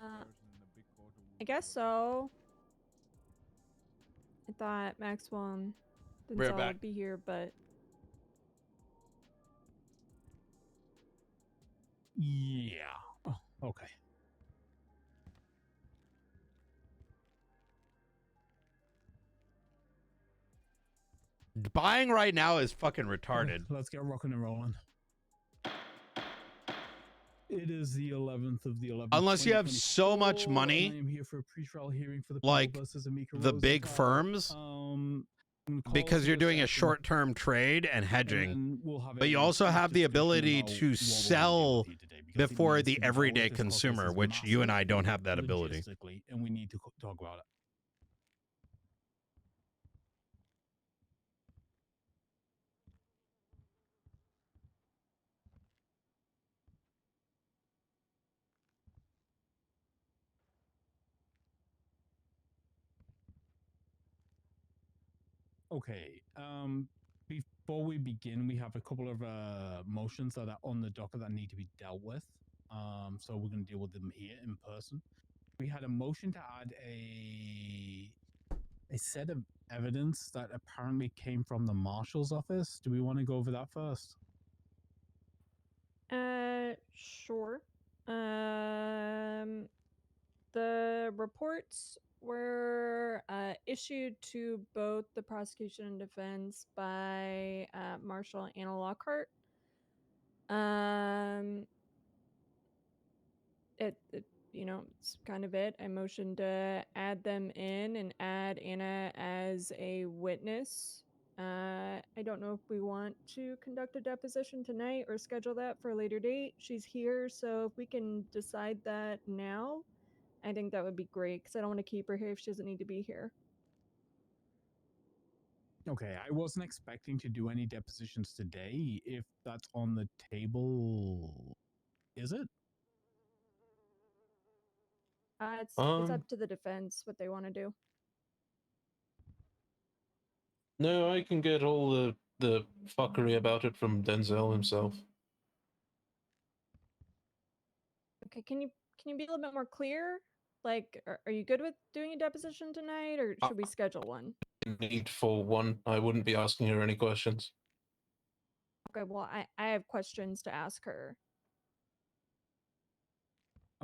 I guess so. I thought Maxwell and We're Denzel back. would be here, but Yeah. Oh, okay. Buying right now is fucking retarded. Okay, let's get rocking and rolling. It is the 11th of the 11th. Unless you have so much money, I am here for a pre-trial hearing for the like people versus Emeka the Rose big et al. firms, because you're doing a short-term trade and hedging, but you also have the ability to sell before the everyday consumer, which you and I don't have that ability. And we need to talk about it. Okay. Before we begin, we have a couple of motions that are on the docket that need to be dealt with. So we're going to deal with them here in person. We had a motion to add a set of evidence that apparently came from the marshal's office. Do we want to go over that first? sure. The reports were issued to both the prosecution and defense by Marshall Anna Lockhart. It you know, it's kind of it. I motioned to add them in and add Anna as a witness. I don't know if we want to conduct a deposition tonight or schedule that for a later date. She's here, so if we can decide that now, I think that would be great, because I don't want to keep her here if she doesn't need to be here. Okay, I wasn't expecting to do any depositions today. If that's on the table, is it? It's up to the defense what they want to do. No, I can get all the fuckery about it from Denzel himself. Okay, can you be a little bit more clear? Like, are you good with doing a deposition tonight, or should we schedule one? Need for one. I wouldn't be asking her any questions. Okay, well, I have questions to ask her.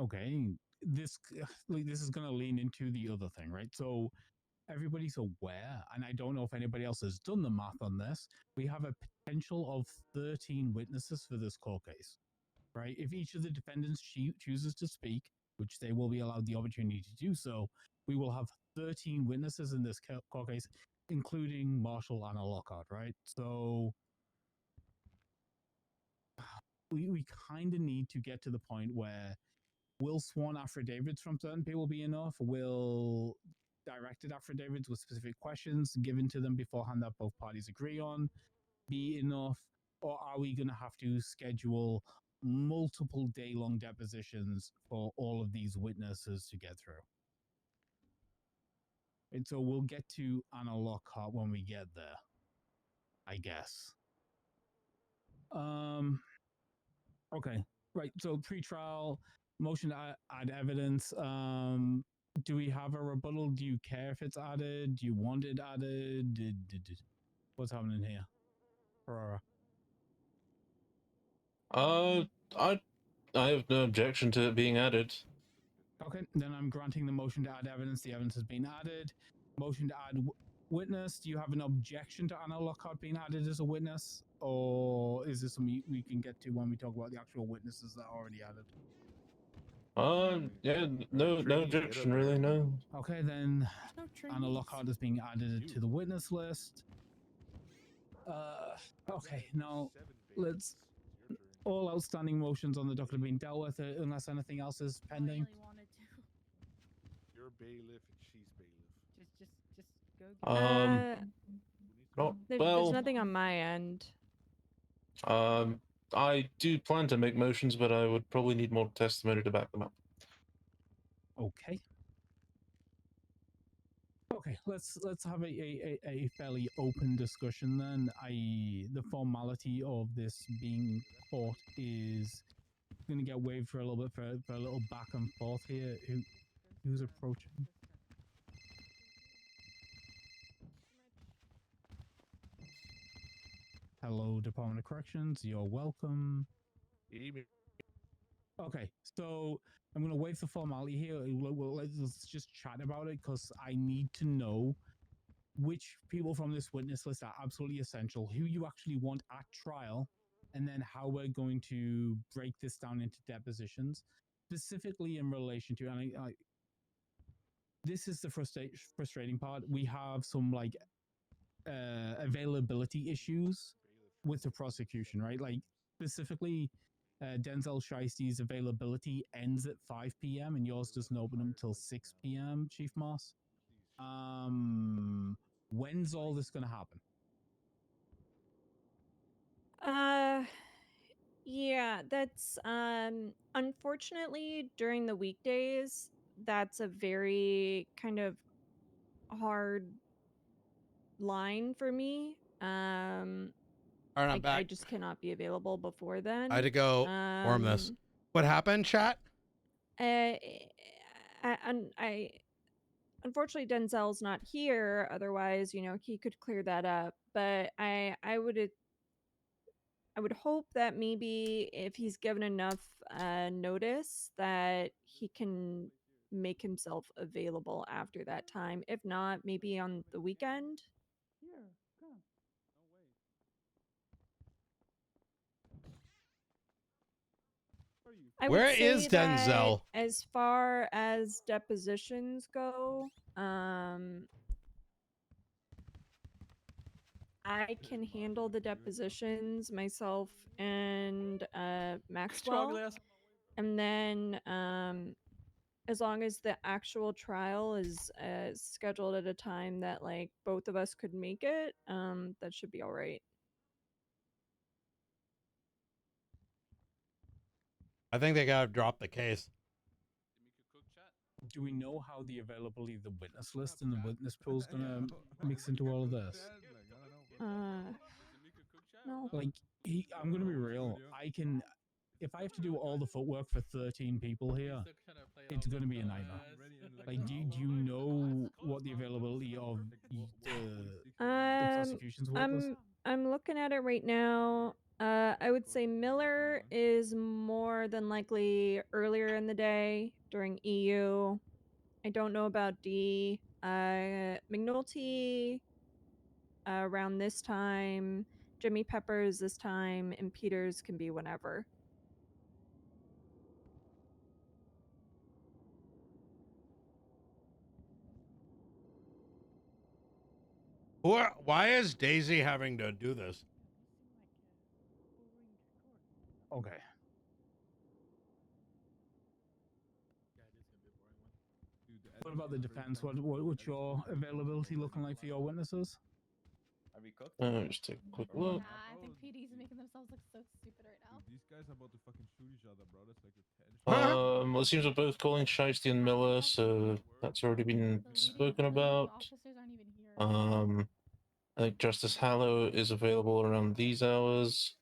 Okay, this is going to lean into the other thing, right? So everybody's aware, and I don't know if anybody else has done the math on this. We have a potential of 13 witnesses for this court case, right? If each of the defendants chooses to speak, which they will be allowed the opportunity to do so, we will have 13 witnesses in this court case, including Marshall Anna Lockhart, right? So we kind of need to get to the point where will sworn affidavits from certain people be enough? Will directed affidavits with specific questions given to them beforehand that both parties agree on be enough? Or are we going to have to schedule multiple day-long depositions for all of these witnesses to get through? And so we'll get to Anna Lockhart when we get there, I guess. Okay, right. So pre-trial motion to add evidence. Do we have a rebuttal? Do you care if it's added? Do you want it added? What's happening here? Ferrara. I have no objection to it being added. Okay, then I'm granting the motion to add evidence. The evidence has been added. Motion to add witness. Do you have an objection to Anna Lockhart being added as a witness? Or is this something we can get to when we talk about the actual witnesses that are already added? Yeah, no objection, really, no. Okay, then Anna Lockhart is being added to the witness list. Okay, now let's... All outstanding motions on the docket have been dealt with, unless anything else is pending. You're bailiff and she's bailiff. There's nothing on my end. I do plan to make motions, but I would probably need more testimony to back them up. Okay. Okay, let's have a fairly open discussion then. The formality of this being court is gonna get waived for a little bit for a little back and forth here. Who's approaching? Hello, Department of Corrections. You're welcome. Okay, so I'm gonna waive the formality here. Let's just chat about it because I need to know which people from this witness list are absolutely essential, who you actually want at trial, and then how we're going to break this down into depositions, specifically in relation to, and this is the frustrating part. We have some like availability issues with the prosecution, right? Like specifically, Denzel Sheisty's availability ends at 5 p.m. and yours doesn't open until 6 p.m. Chief Moss. When's all this gonna happen? Yeah, that's unfortunately during the weekdays, that's a very kind of hard line for me. All right, I'm I back. just cannot be available before then. I had to go form this. What happened, chat? I unfortunately Denzel's not here. Otherwise, you know, he could clear that up. But I would hope that maybe if he's given enough notice that he can make himself available after that time. If not, maybe on the weekend. I would Where say is Denzel? that as far as depositions go, I can handle the depositions myself and Maxwell. And then as long as the actual trial is scheduled at a time that like both of us could make it, that should be all right. I think they gotta drop the case. Do we know how the availability of the witness list and the witness pool is gonna mix into all of this? No. Like, I'm gonna be real. If I have to do all the footwork for 13 people here, it's gonna be a nightmare. Like, do you know what the availability of the prosecution's work was? I'm looking at it right now. I would say Miller is more than likely earlier in the day during EU. I don't know about D. McNulty around this time. Jimmy Peppers this time, and Peters can be whenever. Why is Daisy having to do this? Okay. What about the defense? What's your availability looking like for your witnesses? Are we cooked? Just take a quick look. Nah, I think PD's making themselves look so stupid right now. These guys are about to fucking shoot each other, bro. That's like the 10. Well, it seems we're both calling Shiesty and Miller, so that's already been spoken about. Officers aren't even here. I think Justice Hallow is available around these hours.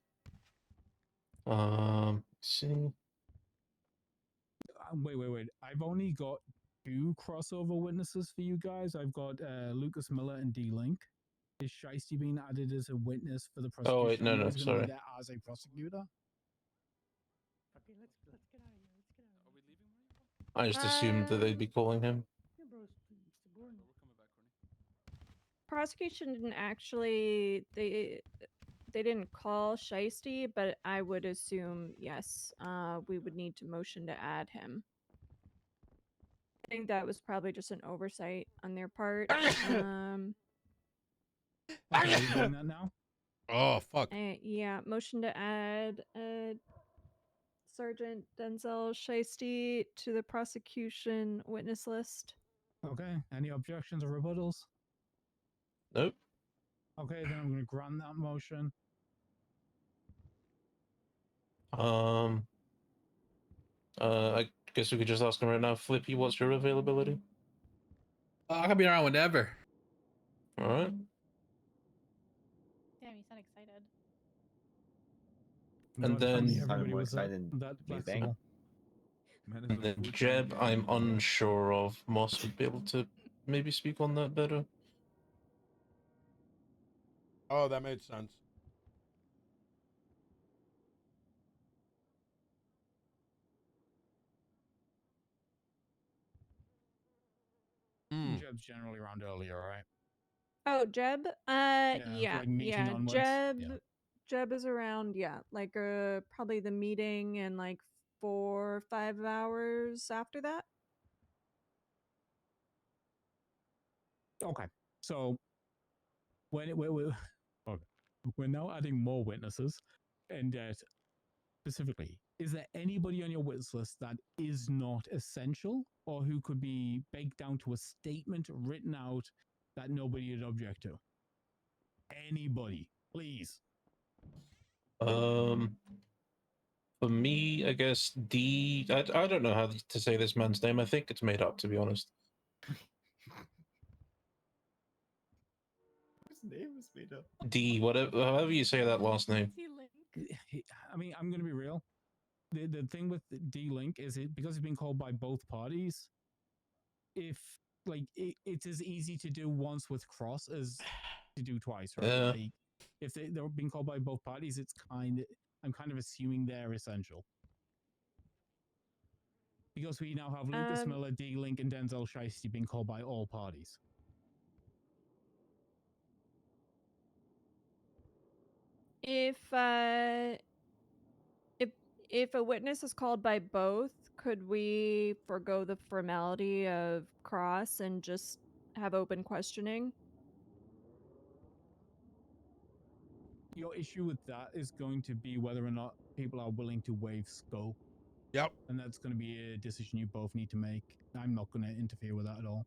Let's see. Wait. I've only got 2 crossover witnesses for you guys. I've got Lucas Miller and D-Link. Is Shiesty being added as a witness for the prosecution? Oh wait, no, He's gonna sorry. be there as a prosecutor. Okay, let's get out of here. Let's get out of here. Are we leaving? I just assumed that they'd be calling him. Yeah, bro, it's boring. Prosecution didn't actually they didn't call Shiesty, but I would assume yes. We would need to motion to add him. I think that was probably just an oversight on their part. Okay, are you doing that now? Oh fuck! Yeah, motion to add Sergeant Denzel Shiesty to the prosecution witness list. Okay. Any objections or rebuttals? Nope. Okay, then I'm going to grant that motion. I guess we could just ask him right now. Flippy, what's your availability? I can be around whenever. All right. Damn, you sound excited. And then everybody was that flexible. And then Jeb, I'm unsure of. Moss would be able to maybe speak on that better. Oh, that made sense. Jeb's generally around earlier, right? Oh, Jeb? Yeah, like meeting yeah. onwards. Jeb is around, yeah. Like probably the meeting and like 4 or 5 hours after that. Okay. So when okay. We're now adding more witnesses, and specifically, is there anybody on your witness list that is not essential, or who could be baked down to a statement written out that nobody would object to? Anybody, please. For me, I guess I don't know how to say this man's name. I think it's made up, to be honest. His name is made up. D, whatever, however you say that last name. I mean, I'm going to be real. The thing with D-Link is because it's been called by both parties. If like it's as easy to do once with Cross as to do twice, right? Like if they're being called by both parties, I'm kind of assuming they're essential. Because we now have Lucas Miller, D-Link, and Denzel Shiesty being called by all parties. If a witness is called by both, could we forego the formality of cross and just have open questioning? Your issue with that is going to be whether or not people are willing to waive scope. Yep. And that's going to be a decision you both need to make. I'm not going to interfere with that at all.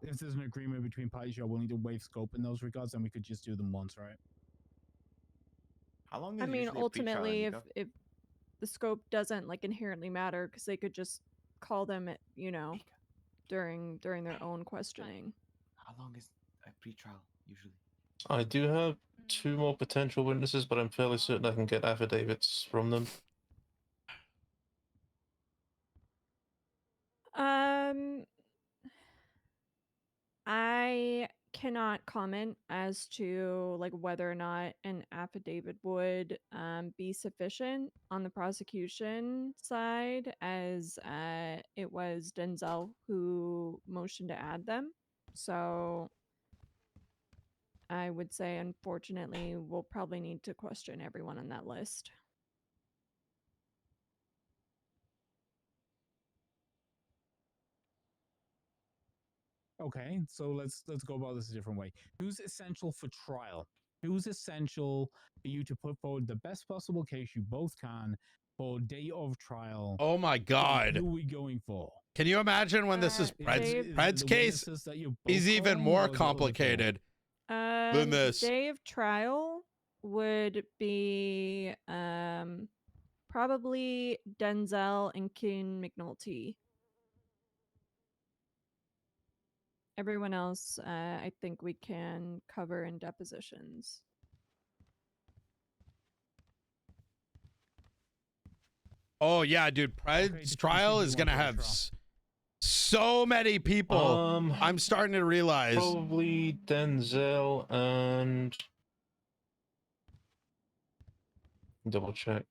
If there's an agreement between parties you're willing to waive scope in those regards, then we could just do them once, right? How long is I mean, usually ultimately, a pre-trial, if the scope doesn't like inherently matter, because they could just call them, during their own questioning. How long is a pre-trial usually? I do have 2 more potential witnesses, but I'm fairly certain I can get affidavits from them. I cannot comment as to like whether or not an affidavit would be sufficient on the prosecution side, as it was Denzel who motioned to add them. So I would say, unfortunately, we'll probably need to question everyone on that list. Okay, so let's go about this a different way. Who's essential for trial? Who's essential for you to put forward the best possible case you both can for day of trial? Oh my God. Who are we going for? Can you imagine when this is Pred's case? He's even more complicated than this. Day of trial would be probably Denzel and King McNulty. Everyone else, I think we can cover in depositions. Oh yeah, dude. Pred's trial is gonna have so many people. I'm starting to realize. Probably Denzel and double check.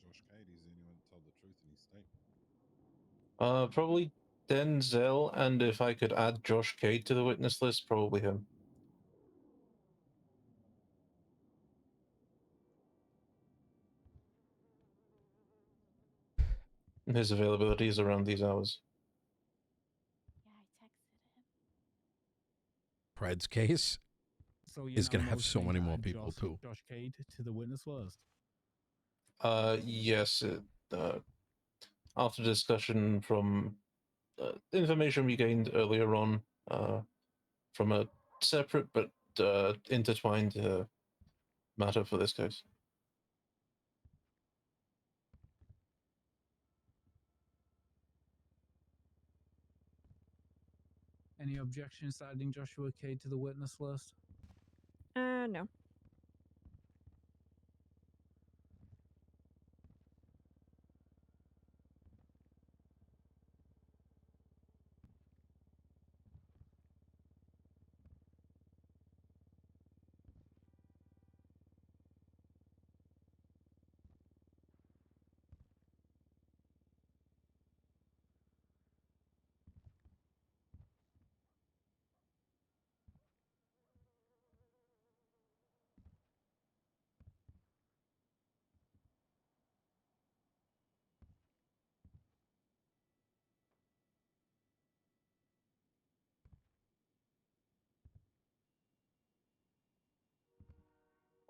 Josh Cady's the only one that told the truth in his statement. Probably Denzel, and if I could add Josh Cade to the witness list, probably him. His availability is around these hours. Pred's case So is going to have so many more people too. Josh Cade to the witness list. Yes. After discussion from information we gained earlier on from a separate but intertwined matter for this case. Any objections to adding Joshua K to the witness list? No.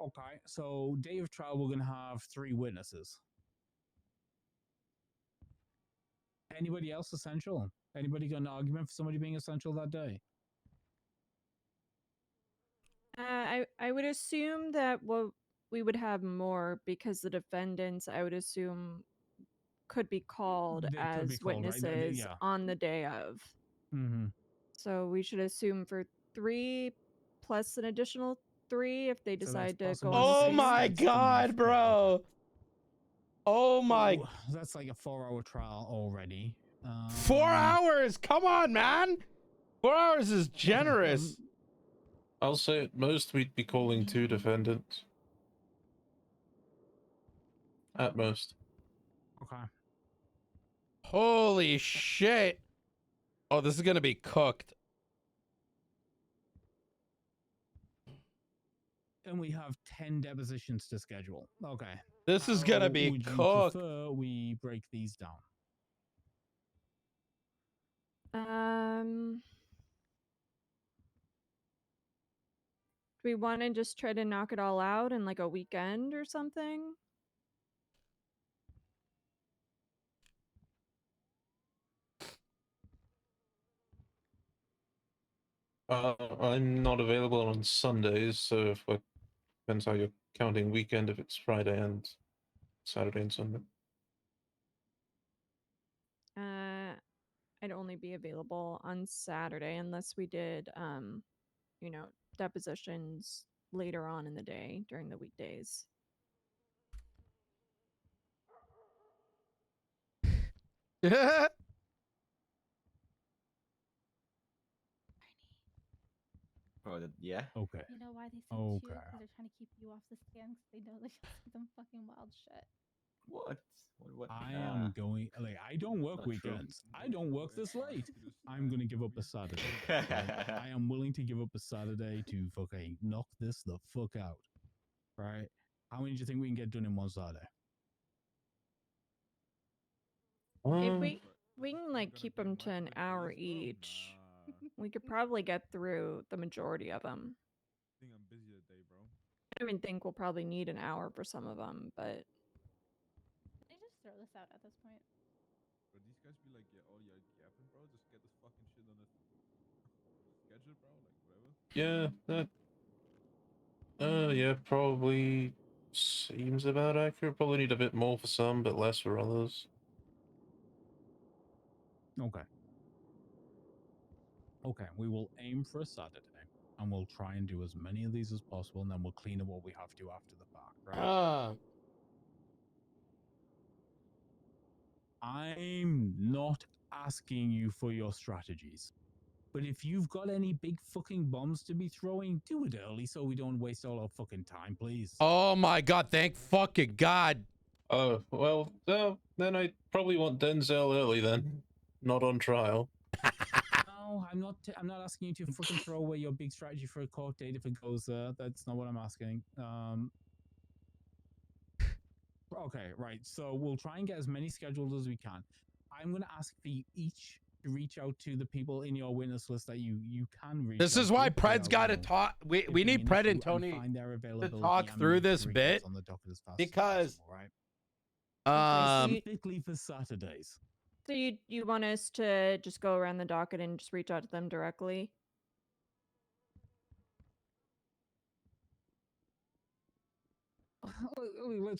Okay, so day of trial, we're going to have 3 witnesses. Anybody else essential? Anybody got an argument for somebody being essential that day? I would assume that we would have more because the defendants, I would assume, could be called They could be as called, right? witnesses Yeah. on the day of. Mm-hmm. So we should assume for 3 plus an additional 3 if they So that's decide to go possible on the Oh 6th. my Steve. god, bro. Oh my. Ooh, that's like a 4-hour trial already. 4 hours. Come on, man. 4 hours is generous. I'll say at most we'd be calling 2 defendants. At most. Okay. Holy shit. Oh, this is going to be cooked. And we have 10 depositions to schedule. Okay. This is going to How be would you cooked. prefer we break these down? Do we want to just try to knock it all out in like a weekend or something? I'm not available on Sundays, so if depends how you're counting weekend, if it's Friday and Saturday and Sunday. I'd only be available on Saturday unless we did, you know, depositions later on in the day during the weekdays. Yeah. Okay. You know why they sent you? Because they're trying to keep you off the stand because they know that you'll say some fucking wild shit. What? I am going, like, I don't work weekends. I don't work this late. I'm going to give up a Saturday. Right? I am willing to give up a Saturday to fucking knock this the fuck out. Right? How many do you think we can get done in one Saturday? If we can like keep them to an hour each, we could probably get through the majority of them. I think I'm busy that day, bro. I mean, think we'll probably need an hour for some of them, but They just throw this out at this point. But these guys be like, yeah, oh yeah, yapping, bro. Just get this fucking shit on the schedule, bro. Like whatever. Yeah, yeah, probably seems about accurate. Probably need a bit more for some, but less for others. Okay. Okay, we will aim for a Saturday, and we'll try and do as many of these as possible, and then we'll clean up what we have to after the fact, right? I'm not asking you for your strategies, but if you've got any big fucking bombs to be throwing, do it early so we don't waste all our fucking time, please. Oh my god, thank fucking god. Oh, well, then I probably want Denzel early then, not on trial. No, I'm not asking you to fucking throw away your big strategy for a court date if it goes there. That's not what I'm asking. Okay, right. So we'll try and get as many scheduled as we can. I'm going to ask for you each to reach out to the people in your witness list that you can reach. This is why Pred's got to to talk. We need Pred and Tony to talk through this bit on the docket as fast because as possible, right? Okay, Specifically for Saturdays. so you want us to just go around the docket and just reach out to them directly?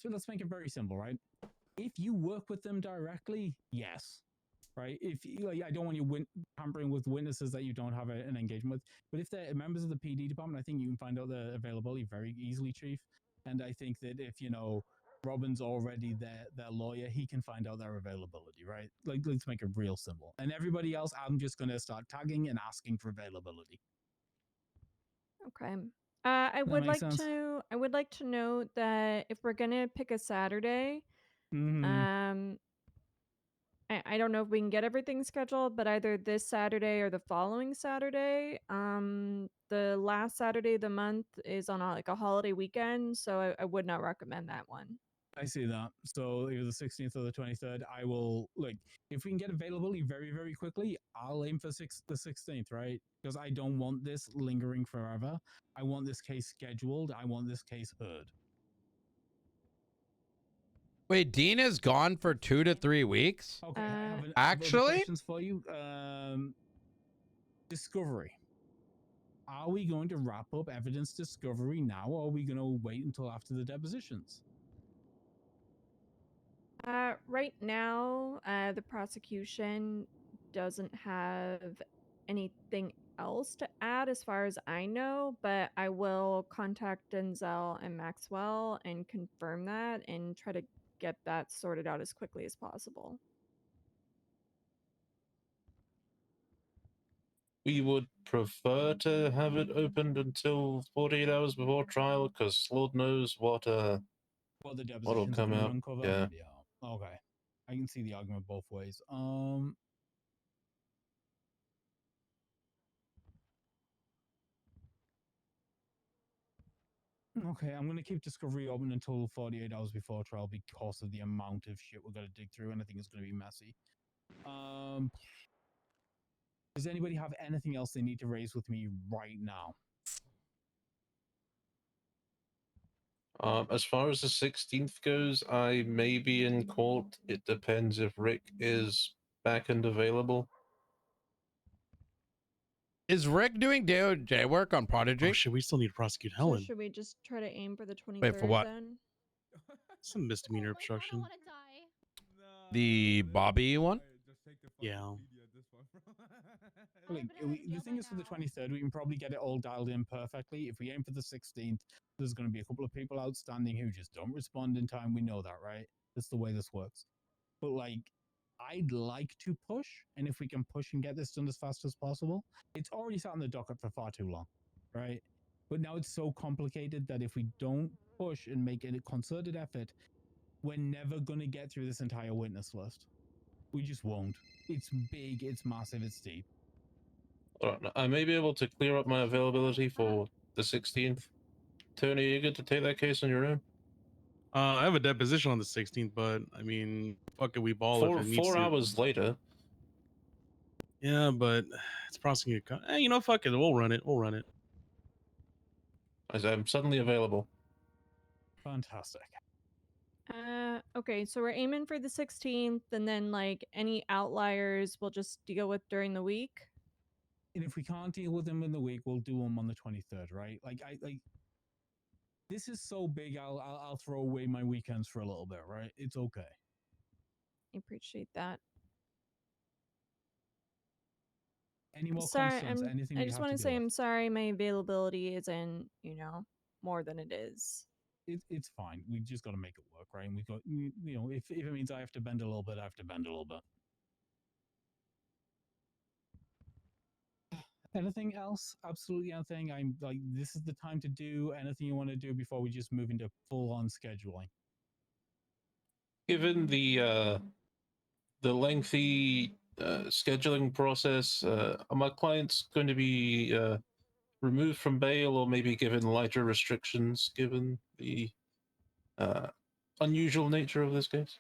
let's make it very simple, right? If you work with them directly, yes, right? If like, I don't want you tampering with witnesses that you don't have an engagement with, but if they're members of the PD department, I think you can find out the availability very easily, Chief. And I think that if Robin's already their lawyer, he can find out their availability, right? Like, let's make it real simple. And everybody else, I'm just gonna start tagging and asking for availability. Okay. I would like sense? to note that if we're gonna pick a Saturday, I don't know if we can get everything scheduled, but either this Saturday or the following Saturday. The last Saturday of the month is on a holiday weekend, so I would not recommend that one. I see that. So either the 16th or the 23rd, I will, like, if we can get availability very, very quickly, I'll aim for the 16th, right? Because I don't want this lingering forever. I want this case scheduled. I want this case heard. Wait, Dean is gone for 2 to 3 weeks? Okay, I have actually? other questions for you. Discovery. Are we going to wrap up evidence discovery now, or are we going to wait until after the depositions? Right now, the prosecution doesn't have anything else to add as far as I know, but I will contact Denzel and Maxwell and confirm that and try to get that sorted out as quickly as possible. We would prefer to have it opened until 48 hours before trial, because Lord knows what the depositions what'll come out. uncover. Yeah. Okay. I can see the argument both ways. Okay, I'm going to keep Discovery open until 48 hours before trial because of the amount of shit we're going to dig through, and I think it's going to be messy. Does anybody have anything else they need to raise with me right now? As far as the 16th goes, I may be in court. It depends if Rick is back and available. Is Rick doing DOJ work on Prodigy? Oh shit, we still need to prosecute So Helen. should we just try to aim for the 23rd Wait, for what? then? Some misdemeanor obstruction. The Bobby one? Yeah. Like, the thing is, for the 23rd, we can probably get it all dialed in perfectly. If we aim for the 16th, there's going to be a couple of people outstanding who just don't respond in time. We know that, right? That's the way this works. But, like, I'd like to push, and if we can push and get this done as fast as possible, it's already sat on the docket for far too long, right? But now it's so complicated that if we don't push and make it a concerted effort, we're never going to get through this entire witness list. We just won't. It's big, it's massive, it's deep. All right, I may be able to clear up my availability for the 16th. Tony, are you good to take that case on your own? I have a deposition on the 16th, but I mean, fuck it, we ball if it needs 4 to. hours later. Yeah, but it's prosecuted. Hey, you know, fuck it, we'll run it. We'll run it. I'm suddenly available. Fantastic. Okay, so we're aiming for the 16th, and then like any outliers we'll just deal with during the week. And if we can't deal with them in the week, we'll do them on the 23rd, right? Like, this is so big, I'll throw away my weekends for a little bit, right? It's okay. I appreciate that. Any more sorry, concerns? Anything I we just have want to to say deal with? I'm sorry my availability isn't, more than it is. It's fine. We just got to make it work, right? And we got, if it means I have to bend a little bit, I have to bend a little bit. Anything else? Absolutely anything. I'm like, this is the time to do anything you want to do before we just move into full-on scheduling. Given the lengthy scheduling process, are my clients going to be removed from bail, or maybe given lighter restrictions, given the unusual nature of this case?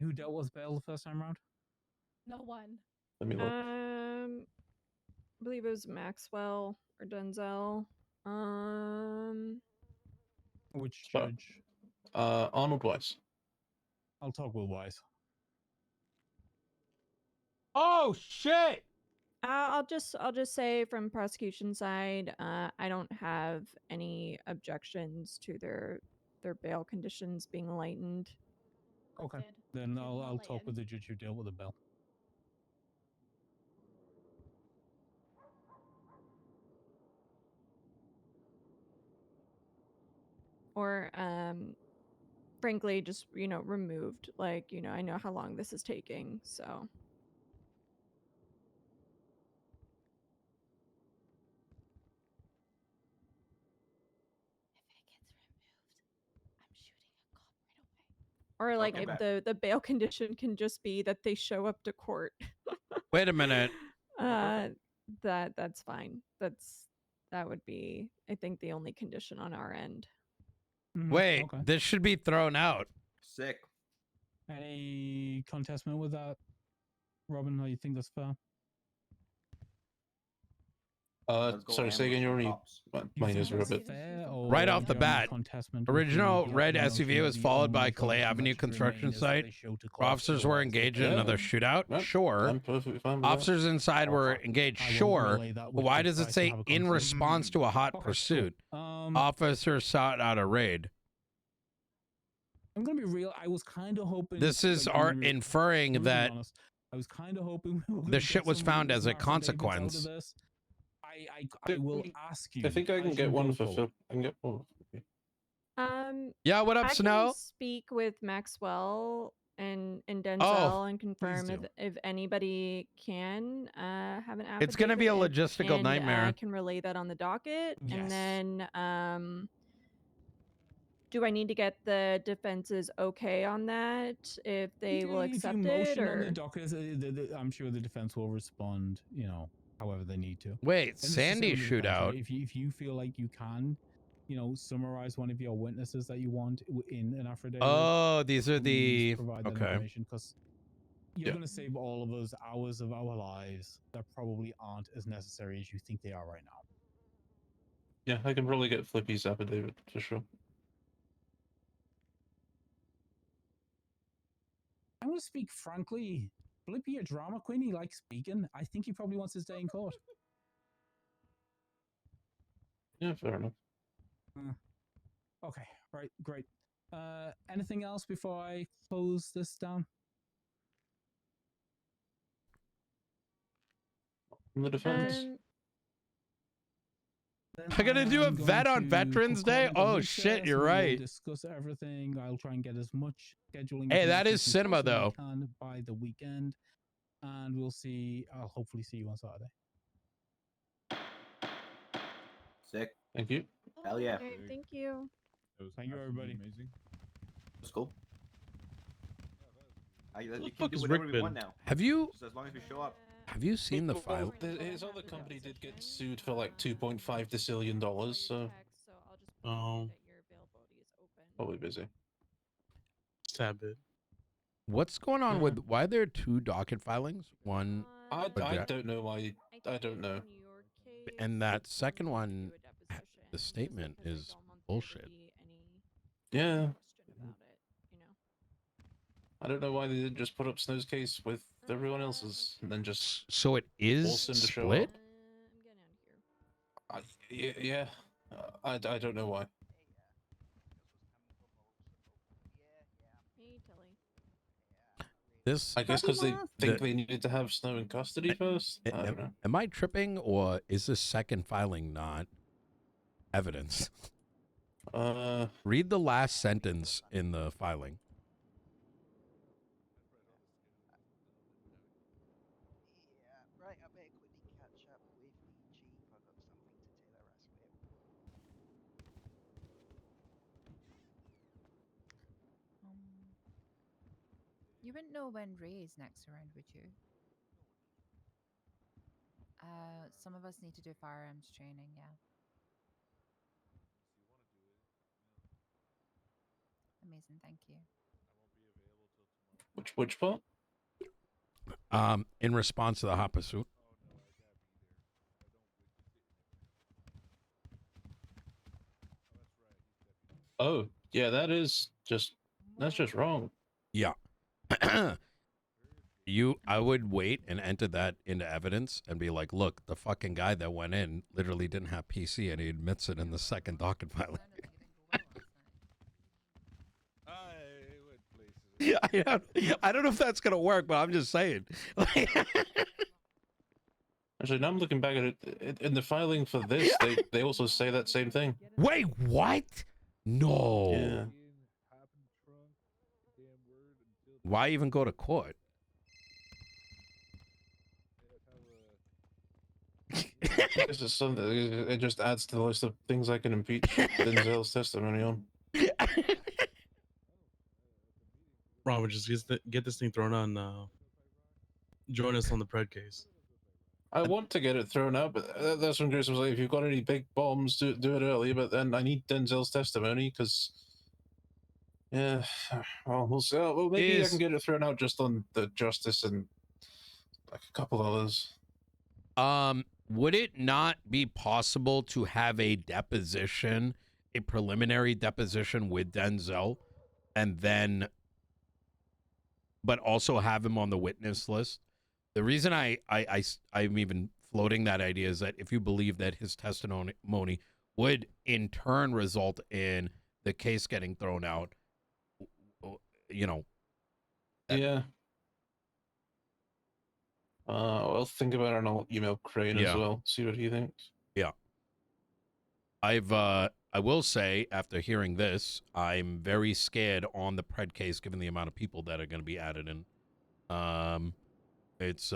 Who dealt with bail the first time around? No one. Let me look. I believe it was Maxwell or Denzel. Which judge? Arnold Weiss. I'll talk with Wise. Oh, shit! I'll just say from prosecution side, I don't have any objections to their bail conditions being lightened. Okay. Did. Then Did I'll not talk with lighten. the judge who deal with the bill. Or frankly just, removed. Like, I know how long this is taking, so. If it gets removed, I'm shooting a cop right away. Or like Okay, if bet. the bail condition can just be that they show up to court. Wait a minute. That's fine. That would be, I think, the only condition on our end. Wait, Okay. this should be thrown out. Sick. Any contestment with that, Robin? How you think that's fair? Let's go Sorry, say again. ambush You're the only cops. You mine think is a that's bit. fair, or Right off is the there any bat, contestment with original the red notion SUV was that the followed by only Calais function Avenue that should construction remain is that site. they show to court, Officers were otherwise engaged they in pay another them. shootout. Yep, Sure. I'm perfectly fine with that. Officers inside were Okay. engaged. I will Sure. relay that But with why Judge does it Price to say have a in conversation. response to a hot Okay, cool. pursuit? Um, Officers sought out a raid. I'm gonna be real. I was kind of hoping This is like, I'm art gonna be inferring brutally that honest. I was kind of hoping we were the gonna shit get was some found as a affidavits out of consequence. this. I will ask you. I think I can as get you one go for forward. Phil. I can get one. Yeah, what up, I Snow? can speak with Maxwell and Denzel Oh, and confirm do. if anybody can have an affidavit. It's gonna be a logistical and nightmare. I can relay that on the docket, Yes. and then do I need to get the defense's okay on that if they will If you accept it, motion on the or? docket, I'm sure the defense will respond. However they need to. Wait, And it's the same Sandy with the defense, shootout. right? If you feel like you can, summarize one of your witnesses that you want in an affidavit. Oh, these are please the provide that okay. information, because you're Yeah. going to save all of us hours of our lives that probably aren't as necessary as you think they are right now. Yeah, I can probably get Flippy's affidavit for sure. I'm going to speak frankly. Flippy, a drama queen, he likes speaking. I think he probably wants to stay in court. Yeah, fair enough. Okay, right, great. Anything else before I close this down? From the defense. I gotta do a am vet going on to Veterans put court Day? into Oh recess. shit, you're We will right. discuss everything. I'll try and get as much scheduling. Hey, that information is from cinema, Chris as I though. can by the weekend, and we'll see. I'll hopefully see you on Saturday. Sick. Thank you. Hell yeah. Okay, thank you. It was Thank you, absolutely everybody. Amazing. That's cool. the You fuck can do is whatever Rick we want been? now. Have you Just as long as we show up. seen the file? His other company did get sued for like $2.5 decillion, so Oh, probably busy. sad bit. What's going on with why there are two docket filings? One I But don't know why. I don't know. and that second one, the statement is bullshit. Yeah. I don't know why they didn't just put up Snow's case with everyone else's and then just So it is force him to show split? up. Yeah. I don't know why. Hey, Tilly. This I guess because they think they needed to have Snow in custody first. I don't know. Am I tripping, or is this second filing not evidence? Read the last sentence in the filing. Right, I better quickly catch up with the chief. I've got something to tell her as well. You wouldn't know when Ray is next around, would you? Some of us need to do firearms training, yeah. Amazing, thank you. Which part? In response to the hot pursuit. Oh, yeah, that's just wrong. Yeah. I would wait and enter that into evidence and be like, look, the fucking guy that went in literally didn't have PC, and he admits it in the second docket filing. Yeah, I don't know if that's gonna work, but I'm just saying. Actually, now I'm looking back at it. In the filing for this, they also say that same thing. Wait, what? No. Yeah. Why even go to court? This is something. It just adds to the list of things I can impeach Denzel's testimony on. Robert, just get this thing thrown on. Join us on the Pred case. I want to get it thrown out, but that's when Grace was like, if you've got any big bombs, do it early. But then I need Denzel's testimony because, yeah, well, we'll see. Well, maybe I can get it thrown out just on the justice and like a couple others. Would it not be possible to have a deposition, a preliminary deposition with Denzel, and then, but also have him on the witness list? The reason I'm even floating that idea is that if you believe that his testimony would in turn result in the case getting thrown out, you know. Yeah. Well, think about it and I'll email Crane as well. See what he thinks. Yeah. I will say, after hearing this, I'm very scared on the Pred case, given the amount of people that are going to be added in. It's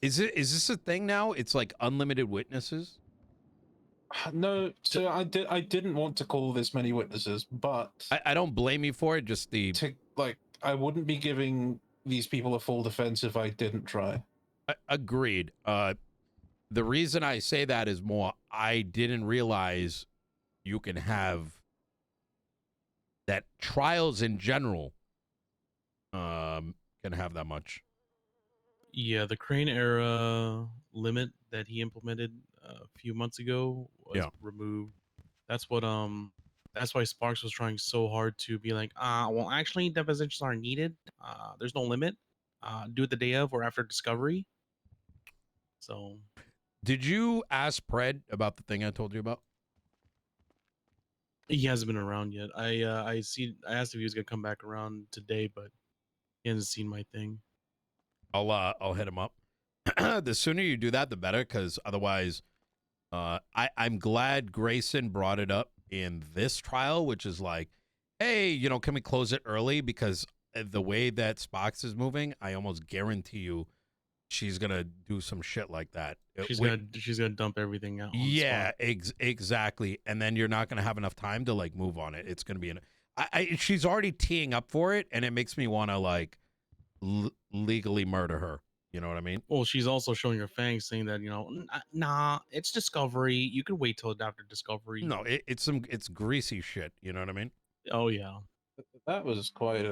is this a thing now? It's like unlimited witnesses? No, so I didn't want to call this many witnesses, but I don't blame you for it. Just I wouldn't be giving these people a full defense if I didn't try. Agreed. The reason I say that is more, I didn't realize you can have that trials in general can have that much. Yeah, the Crane era limit that he implemented a few months ago was removed. That's why Sparks was trying so hard to be like, well, actually depositions aren't needed. There's no limit. Do it the day of or after discovery. So did you ask Pred about the thing I told you about? He hasn't been around yet. I asked if he was gonna come back around today, but he hasn't seen my thing. I'll hit him up. The sooner you do that, the better, because otherwise, I'm glad Grayson brought it up in this trial, which is like, hey, can we close it early? Because the way that Sparks is moving, I almost guarantee you she's gonna do some shit like that. She's gonna dump everything out. Yeah, exactly. And then you're not gonna have enough time to like move on it. It's gonna be she's already teeing up for it, and it makes me want to like legally murder her. You know what I mean? Well, she's also showing her fangs, saying that nah, it's discovery. You could wait till after discovery. No, it's greasy shit. You know what I mean? Oh yeah, that was quite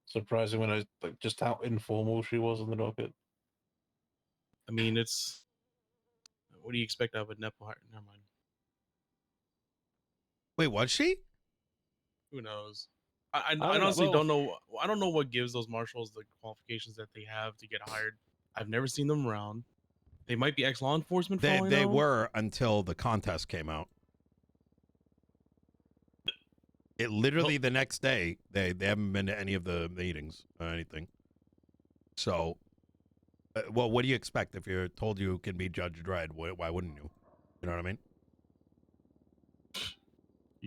surprising when like just how informal she was on the docket. I mean, what do you expect out of a Nepo? Never mind. Wait, was she? Who knows? I honestly don't know. I don't know what gives those marshals the qualifications that they have to get hired. I've never seen them around. They might be ex-law enforcement. They were until the contest came out. It literally the next day they haven't been to any of the meetings or anything. So, well, what do you expect if you're told you can be judged right? Why wouldn't you? You know what I mean?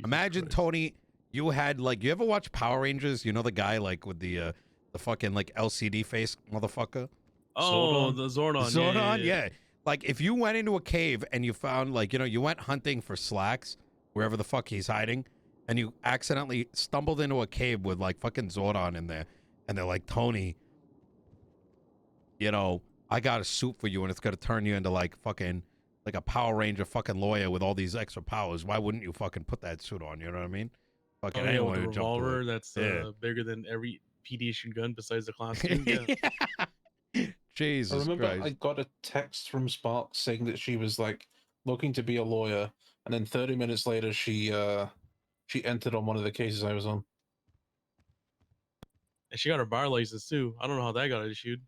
Imagine Tony. You had you ever watch Power Rangers? You know the guy with the fucking LCD face motherfucker? Oh, the Zordon. Zordon, yeah. Like if you went into a cave and you found you went hunting for Slacks wherever the fuck he's hiding, and you accidentally stumbled into a cave with fucking Zordon in there, and they're like, Tony, I got a suit for you and it's gonna turn you into fucking a Power Ranger fucking lawyer with all these extra powers. Why wouldn't you fucking put that suit on? You know what I mean? Fucking anyone with would a revolver that's bigger than every PD gun besides the Class 2. Yeah. Jesus I remember Christ. I got a text from Sparks saying that she was looking to be a lawyer, and then 30 minutes later she entered on one of the cases I was on. And she got her bar license too. I don't know how that got issued.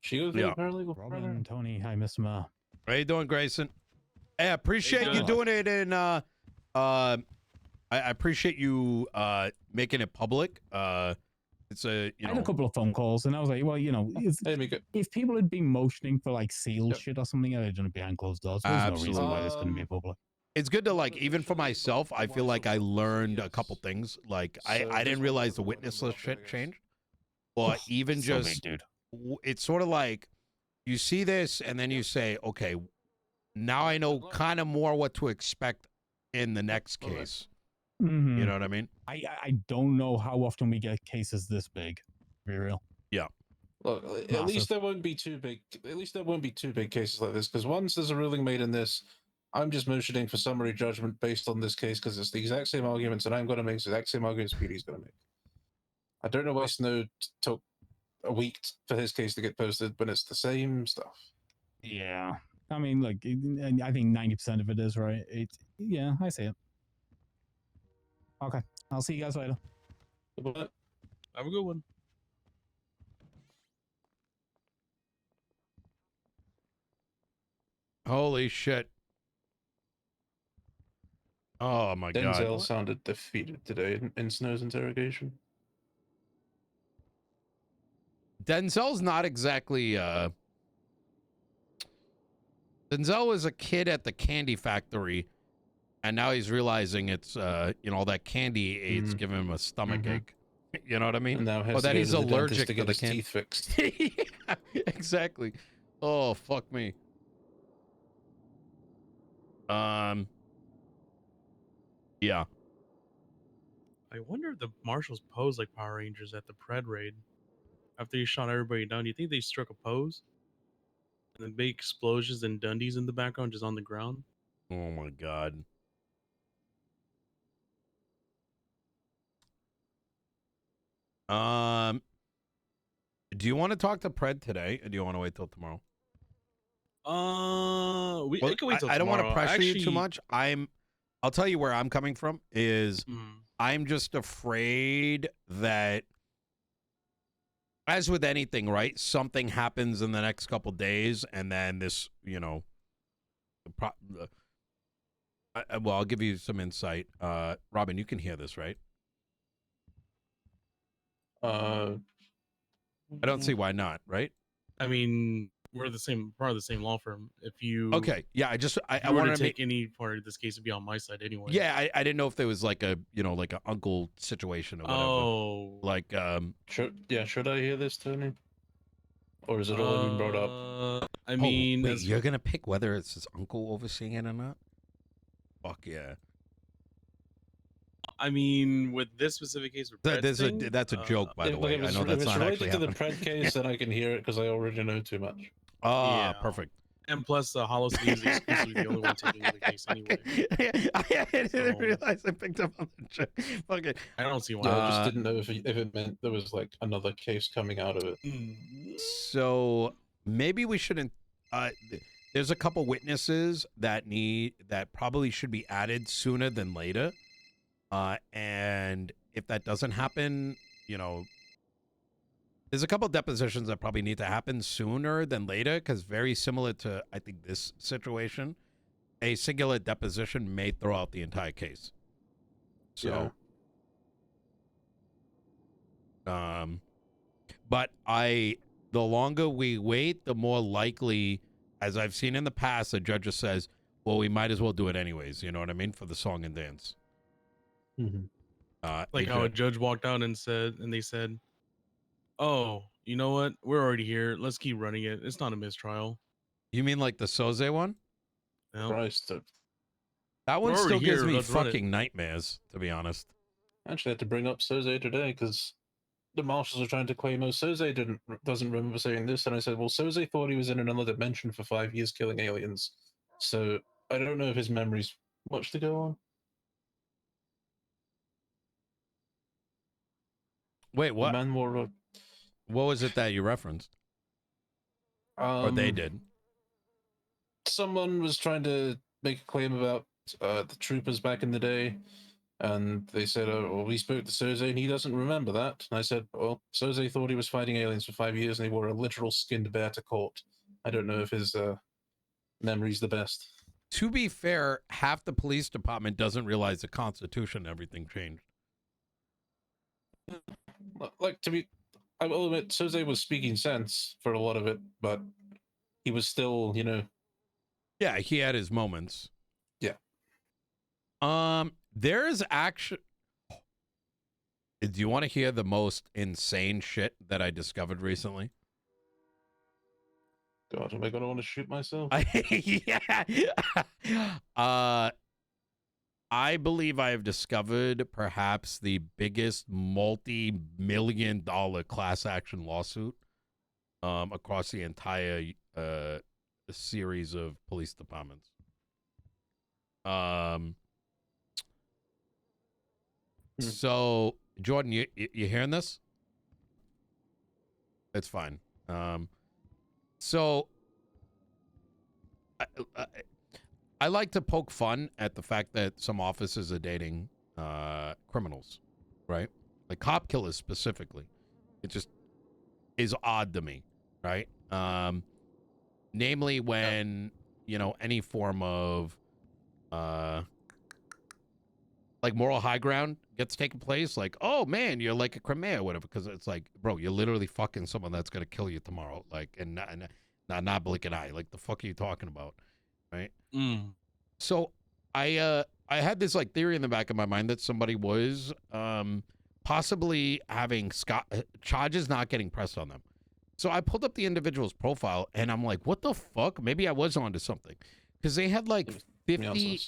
She goes Yeah. paralegal. Robin, Tony, hi, Miss Ma. How you doing, Grayson? Hey, I appreciate you good. doing it in I appreciate you making it public. It's a I had a couple of phone calls, and I was like, well, you know, if people had been motioning for like seal shit or something, I'd done it behind closed doors. There's no reason why this couldn't be public. It's good to like, even for myself, I feel like I learned a couple things. Like I didn't realize the witness list shit changed. But even so just, big, dude. It's sort of like you see this and then you say, okay, now I know kind of more what to expect in the next case. Mm-hmm. You know what I mean? I don't know how often we get cases this big. To be real. Yeah. Look, at least there won't be too big. At least there won't be two big cases like this. Because once there's a ruling made in this, I'm just motioning for summary judgment based on this case because it's the exact same arguments that I'm going to make, the exact same arguments Speedy's going to make. I don't know why Snow took a week for his case to get posted when it's the same stuff. Yeah. I mean, look, I think 90% of it is right. Yeah, I see it. Okay, I'll see you guys later. Have a good one. Holy shit. Oh my god. Denzel sounded defeated today in Snow's interrogation. Denzel's not exactly Denzel was a kid at the candy factory and now he's realizing it's you know, all that candy aid's giving him a stomach ache. You know what I mean? And now or that he's allergic to get the his candy. teeth fixed. Yeah, exactly. Oh, fuck me. Yeah. I wonder if the marshals posed like Power Rangers at the Pred raid. After you shot everybody down, do you think they struck a pose? And then big explosions and Dundies in the background just on the ground? Oh my god. Do you want to talk to Pred today, or do you want to wait till tomorrow? We can wait till I don't want to tomorrow. pressure you too much. I'll tell you where I'm coming from is I'm just afraid that, as with anything, right? Something happens in the next couple days, and then this, you know, well, I'll give you some insight. Robin, you can hear this, right? I don't see why not, right? I mean, we're the same part of the same law firm. If you yeah, I want want to take any part of this case, it'd be on my side anyway. Yeah, I didn't know if there was like a, you know, like an uncle situation or whatever. Oh, like should I hear this, Tony? Or is it already been brought up? I mean, wait, you're gonna pick whether it's his uncle overseeing it or not? Fuck yeah. I mean, with this specific case, That's a joke, by the way. I know that's not actually related to the happening. Pred case, then I can hear it because I already know too much. Ah, perfect. And plus, Hollow City is exclusively the only one taking the case anyway. I didn't realize I picked up on the joke. Fuck it. I don't see why. Yeah, I just didn't know if it meant there was like another case coming out of it. So maybe we shouldn't. There's a couple witnesses that probably should be added sooner than later. And if that doesn't happen, you know, there's a couple depositions that probably need to happen sooner than later, because very similar to, I think, this situation, a singular deposition may throw out the entire case. So, but the longer we wait, the more likely, as I've seen in the past, the judge just says, well, we might as well do it anyways. You know what I mean? For the song and dance. Like how a judge walked out and they said, oh, you know what? We're already here. Let's keep running it. It's not a mistrial. You mean like the Soze one? No. Christ. That one still gives me fucking nightmares, to be honest. I actually had to bring up Soze today because the marshals are trying to claim, oh, Soze doesn't remember saying this. And I said, well, Soze thought he was in another dimension for 5 years killing aliens. So I don't know if his memory's much to go on. Wait, what? What was it that you referenced? Or they did? Someone was trying to make a claim about the troopers back in the day, And they said, oh, well, we spoke to Soze and he doesn't remember that. And I said, well, Soze thought he was fighting aliens for 5 years and he wore a literal skinned bear to court. I don't know if his memory's the best. To be fair, half the police department doesn't realize the Constitution and everything changed. Like, I will admit, Soze was speaking sense for a lot of it, but he was still, you know. Yeah, he had his moments. Yeah. There's actually... Do you want to hear the most insane shit that I discovered recently? God, am I going to want to shoot myself? Yeah. I believe I have discovered perhaps the biggest multi-million-dollar class action lawsuit across the entire series of police departments. So, Jordan, you hearing this? It's fine. So, I like to poke fun at the fact that some officers are dating criminals, right? Like cop killers specifically. It just is odd to me, right? Namely when, you know, any form of like moral high ground gets taken place, like, oh man, you're like a criminal or whatever, because it's like, bro, you're literally fucking someone that's gonna kill you tomorrow, like, and not blink an eye. Like, the fuck are you talking about, right? So I had this like theory in the back of my mind that somebody was possibly having charges not getting pressed on them. So I pulled up the individual's profile and I'm like, what the fuck? Maybe I was onto something, because they had like 50.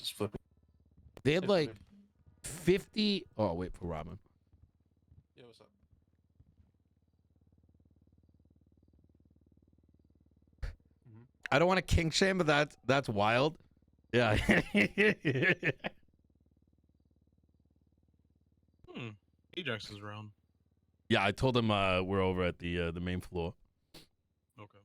They had like 50. Oh, wait for Robin. Yeah, what's up? I don't want to kink shame, but that's wild. Yeah. Ajax is around. Yeah, I told him we're over at the main floor. Okay.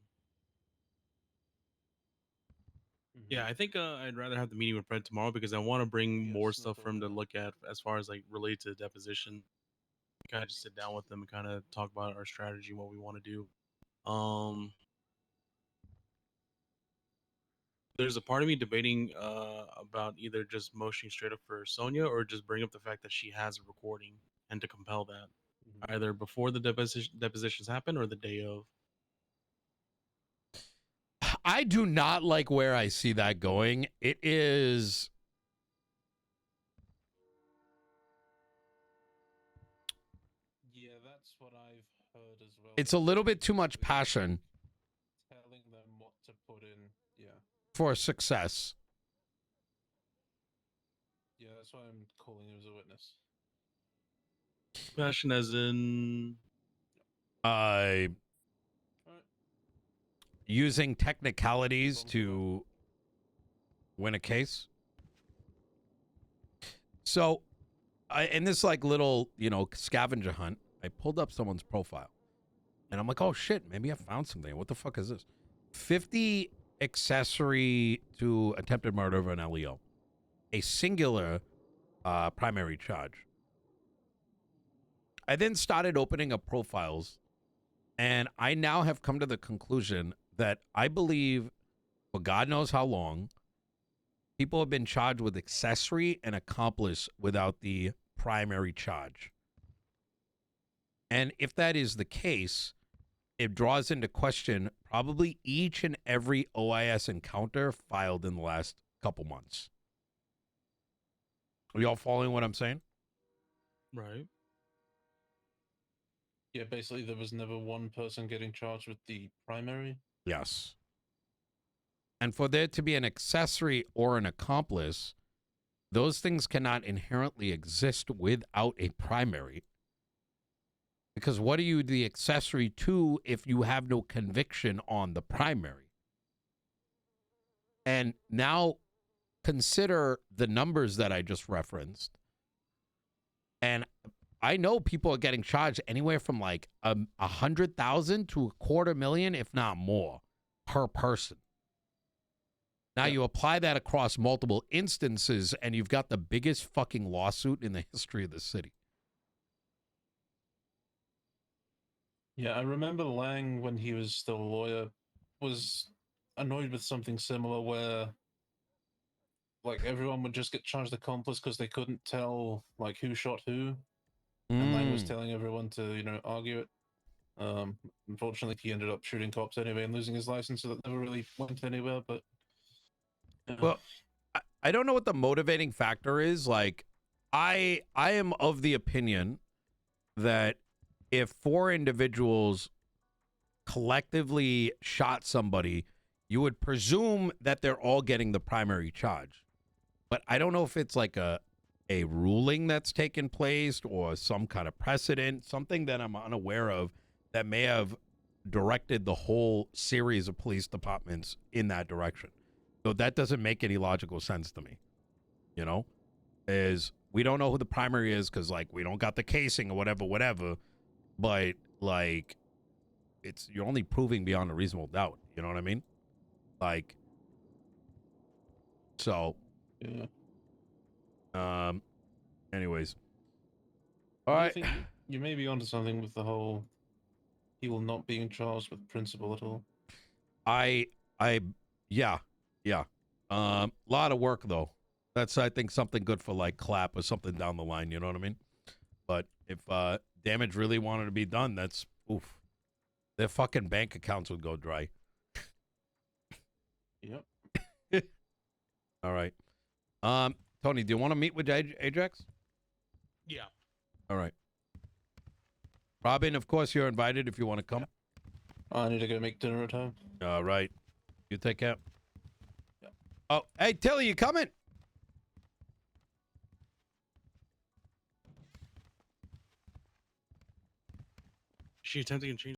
Yeah, I think I'd rather have the meeting with Fred tomorrow because I want to bring more stuff for him to look at as far as like related to the deposition. Kind of just sit down with them and kind of talk about our strategy, what we want to do. There's a part of me debating about either just motioning straight up for Sonia or just bring up the fact that she has a recording and to compel that either before the depositions happen or the day of. I do not like where I see that going. It is... Yeah, that's what I've heard as well. It's a little bit too much passion. Telling them what to put in, yeah. For success. Yeah, that's why I'm calling him as a witness. Passion as in... Using technicalities to win a case. So, in this like little, you know, scavenger hunt, I pulled up someone's profile. And I'm like, oh shit, maybe I found something. What the fuck is this? 50 accessory to attempted murder of an LEO. A singular primary charge. I then started opening up profiles, and I now have come to the conclusion that I believe, for God knows how long, people have been charged with accessory and accomplice without the primary charge. And if that is the case, it draws into question probably each and every OIS encounter filed in the last couple months. Are y'all following what I'm saying? Right. Yeah, basically there was never one person getting charged with the primary. Yes. And for there to be an accessory or an accomplice, those things cannot inherently exist without a primary. Because what are you the accessory to if you have no conviction on the primary? And now consider the numbers that I just referenced. And I know people are getting charged anywhere from like 100,000 to $250,000, if not more, per person. Now you apply that across multiple instances, and you've got the biggest fucking lawsuit in the history of the city. Yeah, I remember Lang, when he was still a lawyer, was annoyed with something similar where, like, everyone would just get charged accomplice because they couldn't tell, like, who shot who. And Lang was telling everyone to, argue it. Unfortunately, he ended up shooting cops anyway and losing his license, so that never really went anywhere, but... Well, I don't know what the motivating factor is. Like, I am of the opinion that if 4 individuals collectively shot somebody, you would presume that they're all getting the primary charge. But I don't know if it's like a ruling that's taken place or some kind of precedent, something that I'm unaware of that may have directed the whole series of police departments in that direction. So that doesn't make any logical sense to me. Is we don't know who the primary is because, like, we don't got the casing or whatever. But, like, you're only proving beyond a reasonable doubt. You know what I mean? Like, so, yeah. Anyways. All right. Think you may be onto something with the whole people not being charged with principal at all. Yeah. Lot of work though. That's, I think, something good for like clap or something down the line. You know what I mean? But if damage really wanted to be done, that's oof. Their fucking bank accounts would go dry. Yep. All right. Tony, do you want to meet with Ajax? Yeah. All right. Robin, of course, you're invited if you want to come. I need to go make dinner at home. All right. You take care. Yeah. Oh, hey, Tilly, you coming? She attempting to change